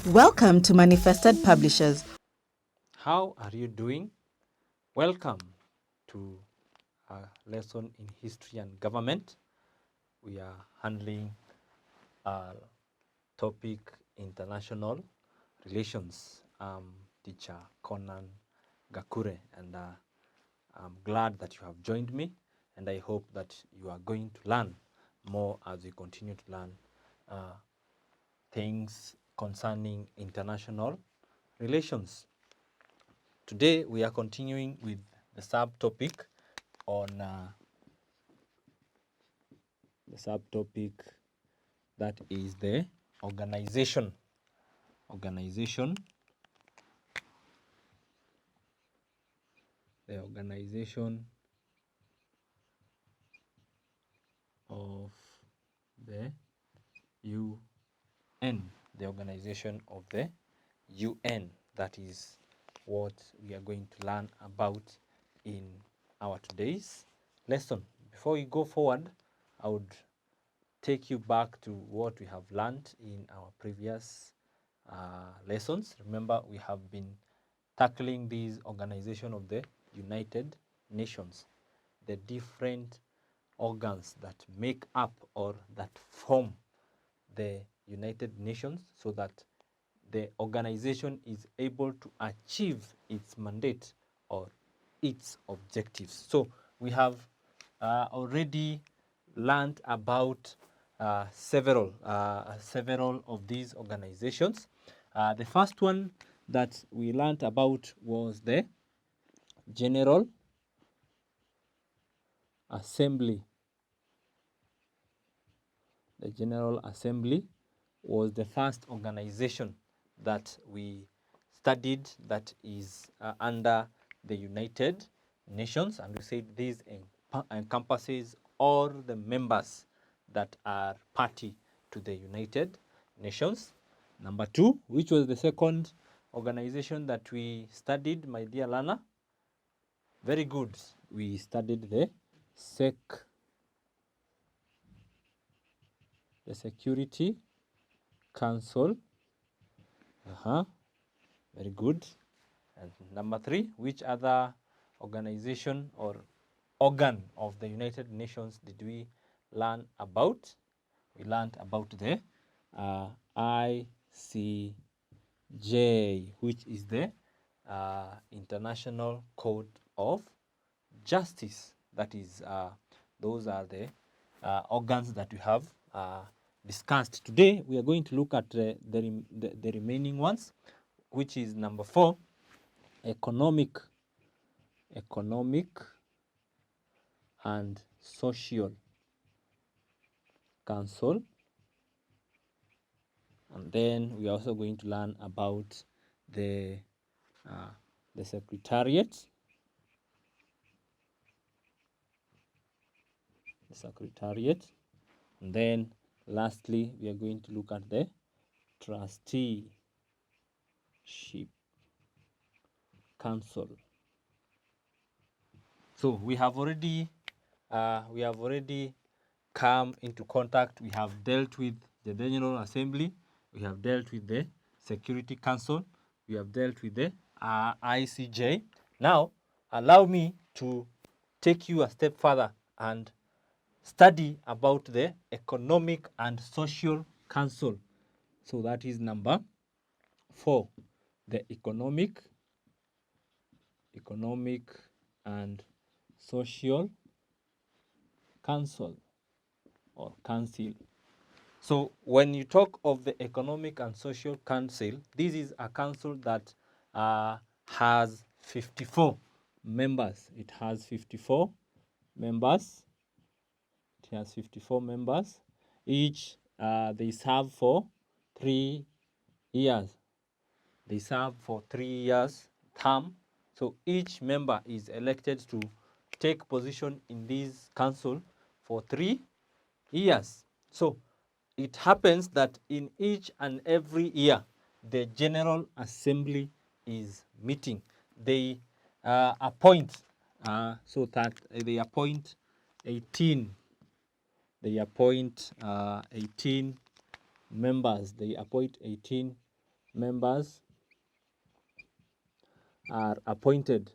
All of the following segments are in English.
Welcome to Manifested Publishers. How are you doing? Welcome to a lesson in history and government. We are handling a topic international relations. I'm teacher Conan Gakure, and I'm glad that you have joined me, and I hope that you are going to learn more as we continue to learn things concerning international relations. Today we are continuing with the subtopic on the subtopic that is the organization the organization of the UN, the organization of the UN. That is what we are going to learn about in our today's lesson. Before we go forward, I would take you back to what we have learned in our previous lessons. Remember, we have been tackling this organization of the United Nations, the different organs that make up or that form the United Nations, so that the organization is able to achieve its mandate or its objectives. So we have already learned about several of these organizations. The first one that we learned about was the General Assembly. The General Assembly was the first organization that we studied that is under the United Nations, and we said this encompasses all the members that are party to the United Nations. Number two, which was the second organization that we studied, my dear Lana? Very good. We studied the Security Council. Very good. And number three, which other organization or organ of the United Nations did we learn about? We learned about the ICJ, which is the International Court of Justice. That is, those are the organs that we have discussed. Today, we are going to look at the remaining ones, which is number four, economic and social council. And then we are also going to learn about the secretariat. And then lastly, we are going to look at the Trusteeship Council. So we have already come into contact. We have dealt with the General Assembly. We have dealt with the Security Council. We have dealt with the ICJ. Now, allow me to take you a step further and study about the Economic and Social Council. So that is number four, the Economic and Social Council or Council. So when you talk of the Economic and Social Council, this is a council that has 54 members. It has 54 members. Each they serve for 3 years. They serve for 3 years term. So each member is elected to take position in this council for 3 years. So it happens that in each and every year, the General Assembly is meeting. They appoint 18. They appoint 18 members. They appoint 18 members are appointed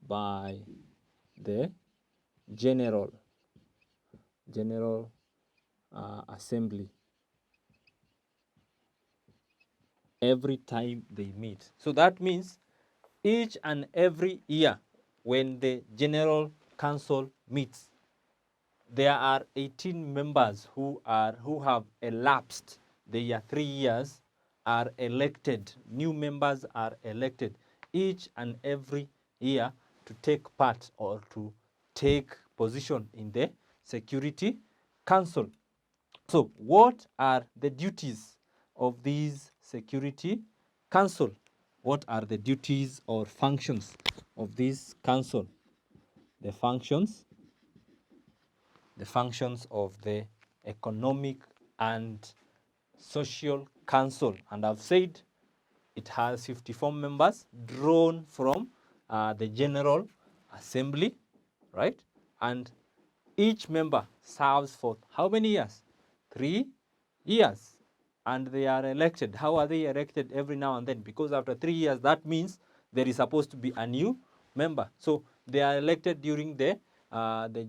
by the General Assembly every time they meet. So that means each and every year when the General Council meets, there are 18 members who have elapsed their 3 years are elected. New members are elected each and every year to take part or to take position in the Security Council. So what are the duties of these Security Council? What are the duties or functions of this council? The functions of the Economic and Social Council. And I've said it has 54 members drawn from the General Assembly, right? And each member serves for how many years? 3 years. And they are elected. How are they elected? Every now and then. Because after 3 years, that means there is supposed to be a new member. So they are elected during the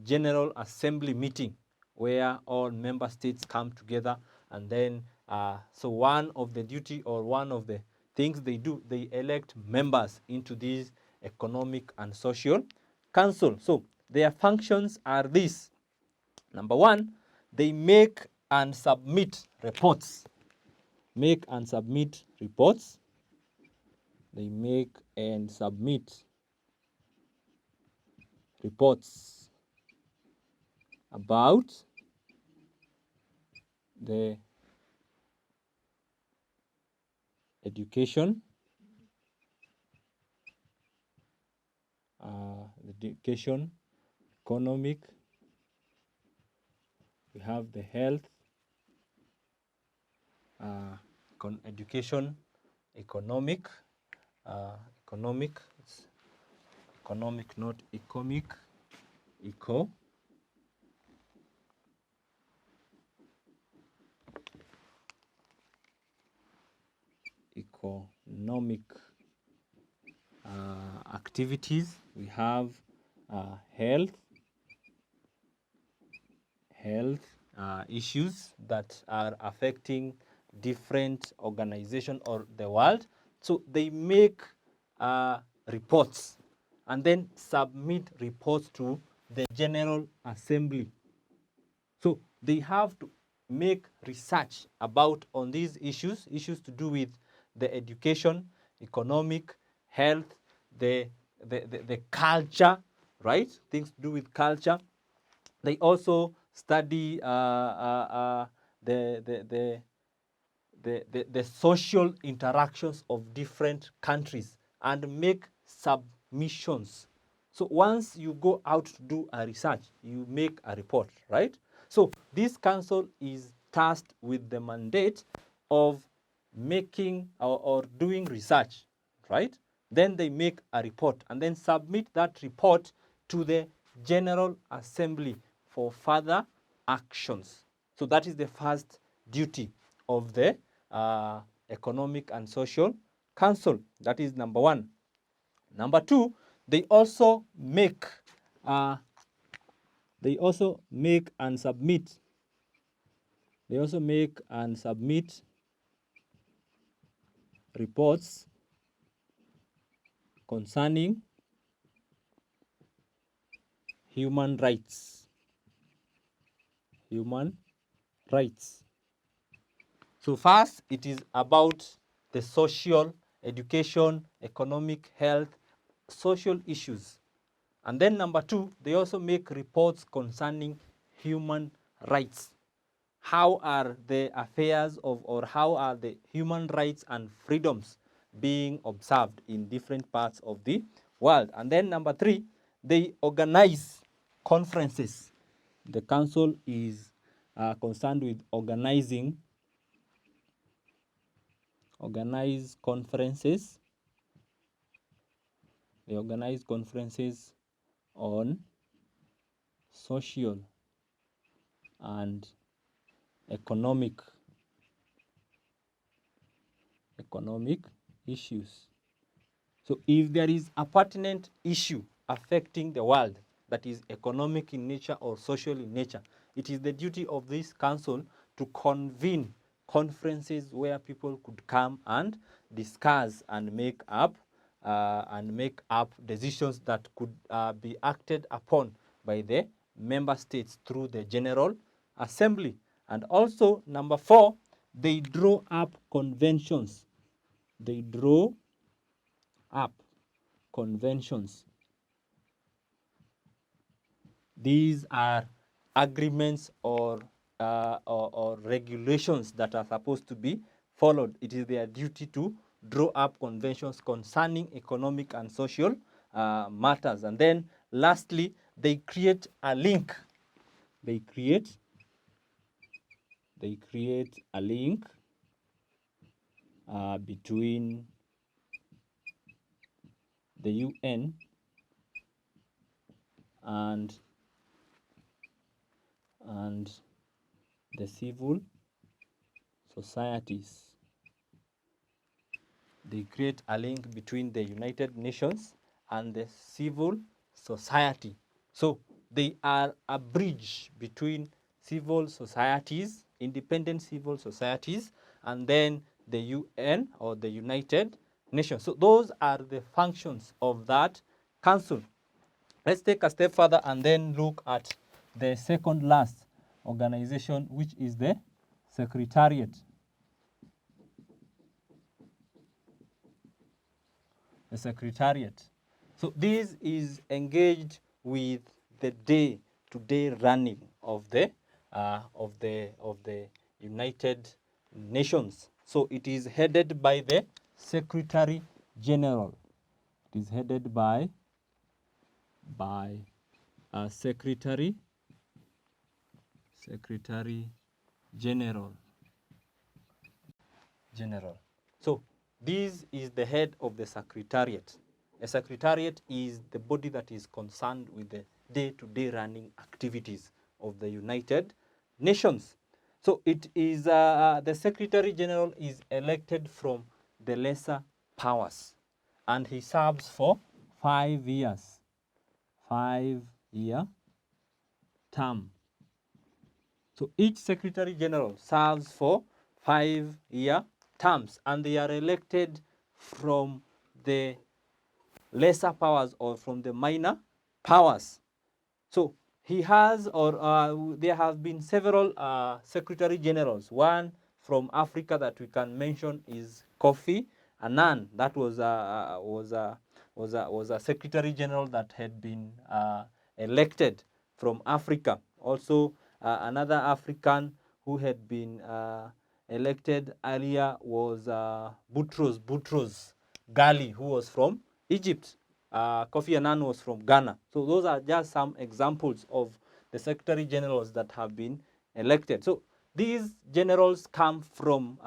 General Assembly meeting, where all member states come together. And then, so one of the duty or one of the things they do, they elect members into this Economic and Social Council. So their functions are these. Number one, they make and submit reports. Make and submit reports. They make and submit reports about the education, economic, we have the health, education, economic, it's economic, not economic, economic activities. We have health issues that are affecting different organizations or the world. So they make reports and then submit reports to the General Assembly. So they have to make research about on these issues to do with the education, economic, health, the culture, right? Things to do with culture. They also study the social interactions of different countries and make submissions. So once you go out to do a research, you make a report, right? So this council is tasked with the mandate of making or doing research, right? Then they make a report and then submit that report to the General Assembly for further actions. So that is the first duty of the Economic and Social Council. That is number one. Number two, they also make and submit. They also make and submit reports concerning human rights. Human rights. So first, it is about the social, education, economic, health, social issues. And then number two, they also make reports concerning human rights. How are the affairs of, or how are the human rights and freedoms being observed in different parts of the world? And then number three, they organize conferences. The council is concerned with organize conferences. They organize conferences on social and economic issues. So if there is a pertinent issue affecting the world that is economic in nature or social in nature, it is the duty of this council to convene conferences where people could come and discuss and make up decisions that could be acted upon by the member states through the General Assembly. And also, number 4, they draw up conventions. They draw up conventions. These are agreements or regulations that are supposed to be followed. It is their duty to draw up conventions concerning economic and social matters. And then lastly, they create a link. They create a link between the UN and the civil societies. They create a link between the United Nations and the civil society. So they are a bridge between civil societies, independent civil societies, and then the UN or the United Nations. So those are the functions of that council. Let's take a step further and then look at the second last organization, which is the secretariat. The secretariat. So this is engaged with the day-to-day running of the United Nations. So it is headed by the Secretary General. It is headed by a Secretary General. So this is the head of the secretariat. A secretariat is the body that is concerned with the day-to-day running activities of the United Nations. So it is the Secretary General is elected from the lesser powers, and he serves for 5 years. 5-year term. So each Secretary General serves for 5-year terms, and they are elected from the lesser powers or from the minor powers. So he has, or there have been several Secretary Generals. One from Africa that we can mention is Kofi Annan. That was a Secretary General that had been elected from Africa. Also, another African who had been elected earlier was Boutros Ghali, who was from Egypt. Kofi Annan was from Ghana. So those are just some examples of the Secretary Generals that have been elected. So these generals come from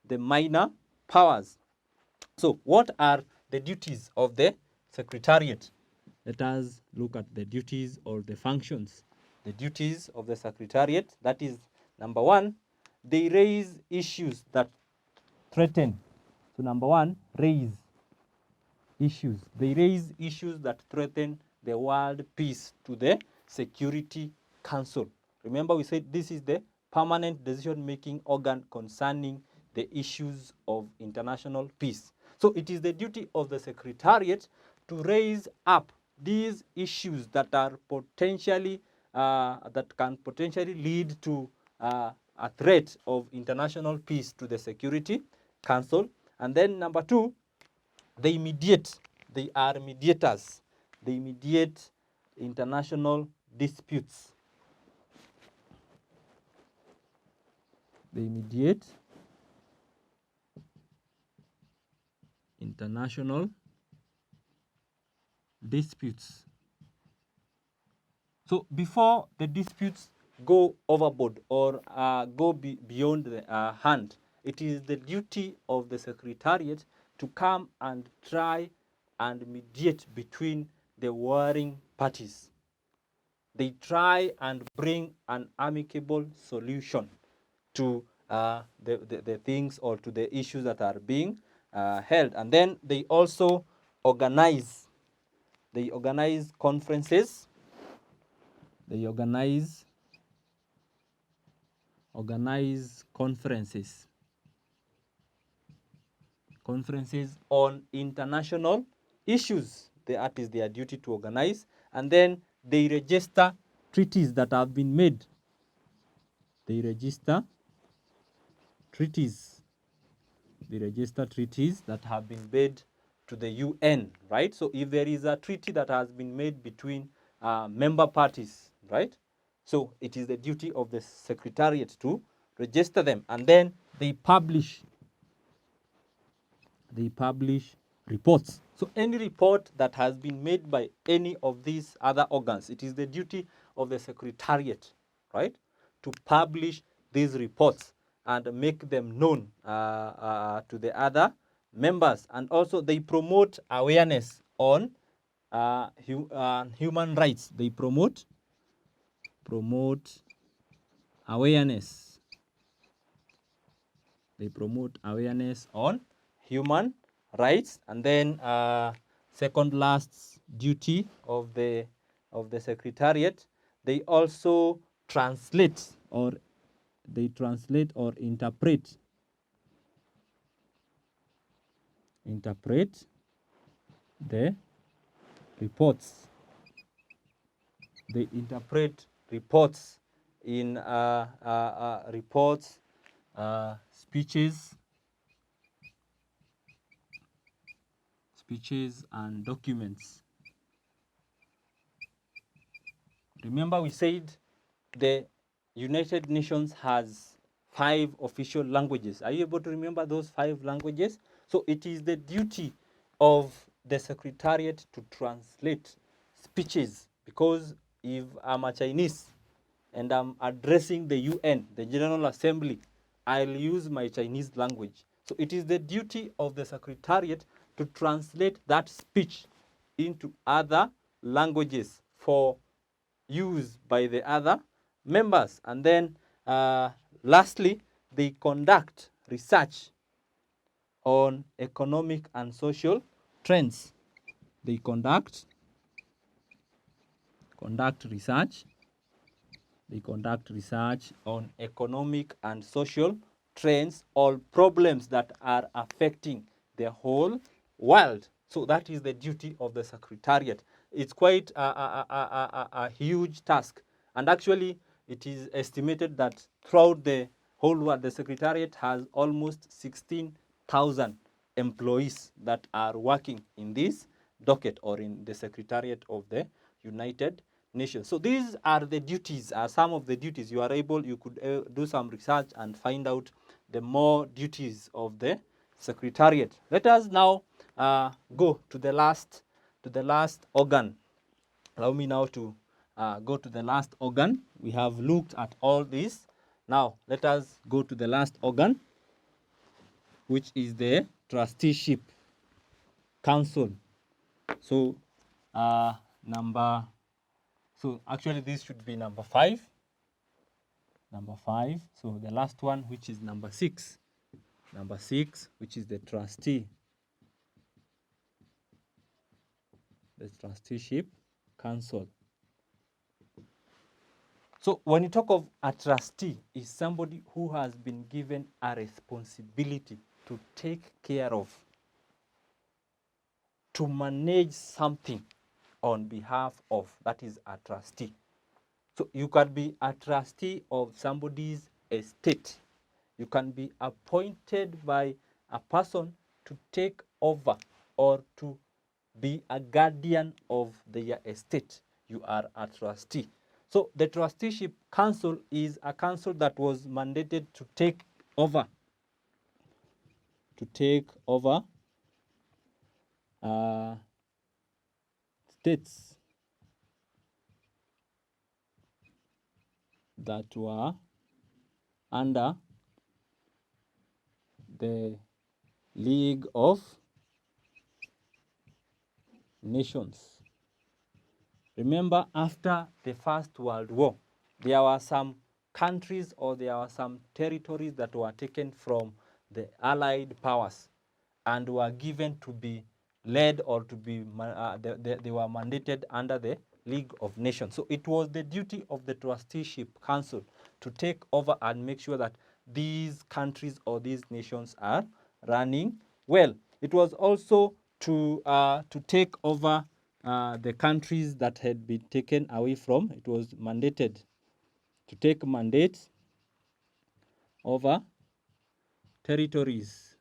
the minor powers. So what are the duties of the Secretariat? Let us look at the duties or the functions. The duties of the Secretariat, that is, number 1, they raise issues that threaten. So number 1, raise issues. They raise issues that threaten the world peace to the Security Council. Remember, we said this is the permanent decision-making organ concerning the issues of international peace. So it is the duty of the Secretariat to raise up these issues that are potentially that can potentially lead to a threat of international peace to the Security Council. And then number 2, they mediate. They are mediators. They mediate international disputes. They mediate international disputes. So before the disputes go overboard or go beyond the hand, it is the duty of the Secretariat to come and try and mediate between the warring parties. they try and bring an amicable solution to the things or to the issues that are being held. And then they also organize conferences. They organize conferences on international issues. That is their duty to organize. And then they register treaties that have been made. They register treaties that have been made to the UN, right? So if there is a treaty that has been made between member parties, right? So it is the duty of the secretariat to register them, and then they publish reports. So any report that has been made by any of these other organs, it is the duty of the secretariat, right, to publish these reports and make them known to the other members. And also they promote awareness on human rights. They promote awareness. They promote awareness on human rights. And then second last duty of the secretariat, they also translate or interpret the reports. They interpret reports in reports, speeches and documents. Remember, we said the United Nations has 5 official languages. Are you able to remember those 5 languages? So it is the duty of the secretariat to translate speeches, because if I'm a Chinese and I'm addressing the UN, the General Assembly, I'll use my Chinese language. So it is the duty of the secretariat to translate that speech into other languages for use by the other members. And then lastly, they conduct research on economic and social trends. They conduct research. They conduct research on economic and social trends or problems that are affecting the whole world. So that is the duty of the secretariat. It's quite a huge task. And actually, it is estimated that throughout the whole world, the secretariat has almost 16,000 employees that are working in this docket or in the secretariat of the United Nations. So these are the duties, some of the duties. You could do some research and find out the more duties of the secretariat. Let us now go to the last organ. Allow me now to go to the last organ. We have looked at all this. Now let us go to the last organ, which is the Trusteeship Council. So so actually this should be number 5. So the last one, which is number 6, which is the Trusteeship Council. So when you talk of a trustee, is somebody who has been given a responsibility to take care of, to manage something on behalf of. That is a trustee. So you can be a trustee of somebody's estate. You can be appointed by a person to take over or to be a guardian of their estate. You are a trustee. So the Trusteeship Council is a council that was mandated to take over states that were under the League of Nations. Remember, after the First World War, there were some countries or there were some territories that were taken from the Allied powers and were given to be led or to be, they were mandated under the League of Nations. So it was the duty of the Trusteeship Council to take over and make sure that these countries or these nations are running well. It was also to take over the countries that had been taken away from. It was mandated to take mandates over territories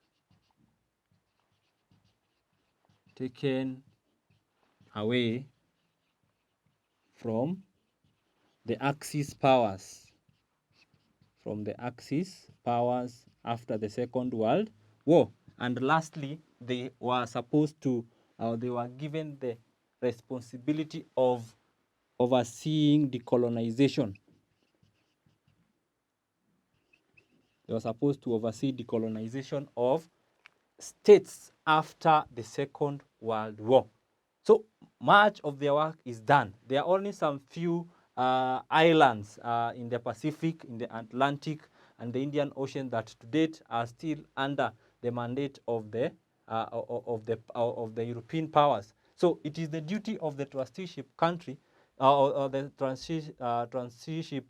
taken away from the Axis powers, after the Second World War. And lastly, they were supposed to, they were given the responsibility of overseeing decolonization. They were supposed to oversee decolonization of states after the Second World War. So much of their work is done. There are only some few islands in the Pacific, in the Atlantic, and the Indian Ocean that to date are still under the mandate of the European powers. So it is the duty of the trusteeship country, or the trusteeship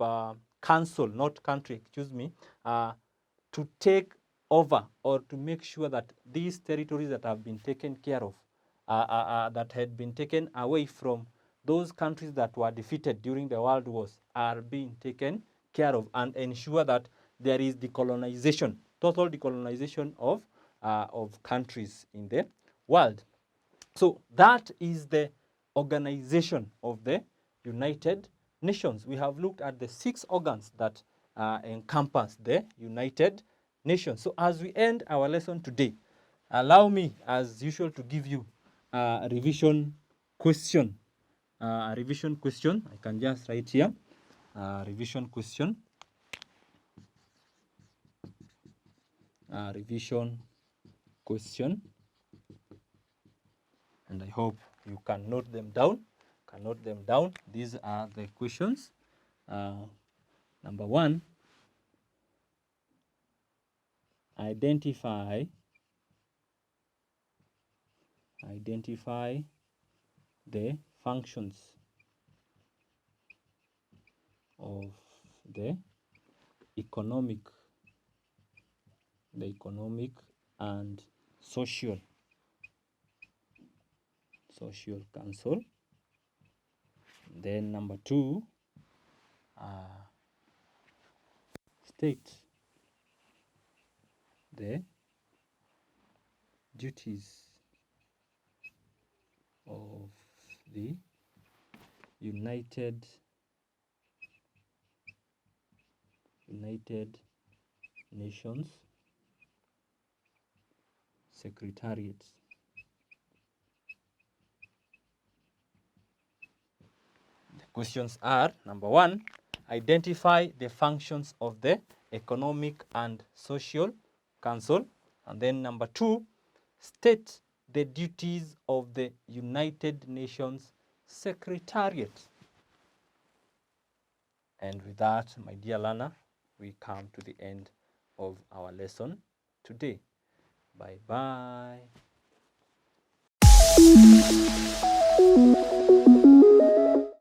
council, not country, excuse me, to take over or to make sure that these territories that have been taken care of, that had been taken away from those countries that were defeated during the world wars, are being taken care of, and ensure that there is decolonization, total decolonization of countries in the world. So that is the organization of the United Nations. We have looked at the 6 organs that encompass the United Nations. So as we end our lesson today, allow me, as usual, to give you a revision question. I can just write here, revision question. Revision question. And I hope you can note them down. These are the questions. Number 1, identify the functions of the economic and social council. Then number 2, state the duties of the United Nations Secretariat. The questions are: number 1, identify the functions of the Economic and Social Council. And then number 2, state the duties of the United Nations Secretariat. And with that, my dear learner, we come to the end of our lesson today. Bye-bye.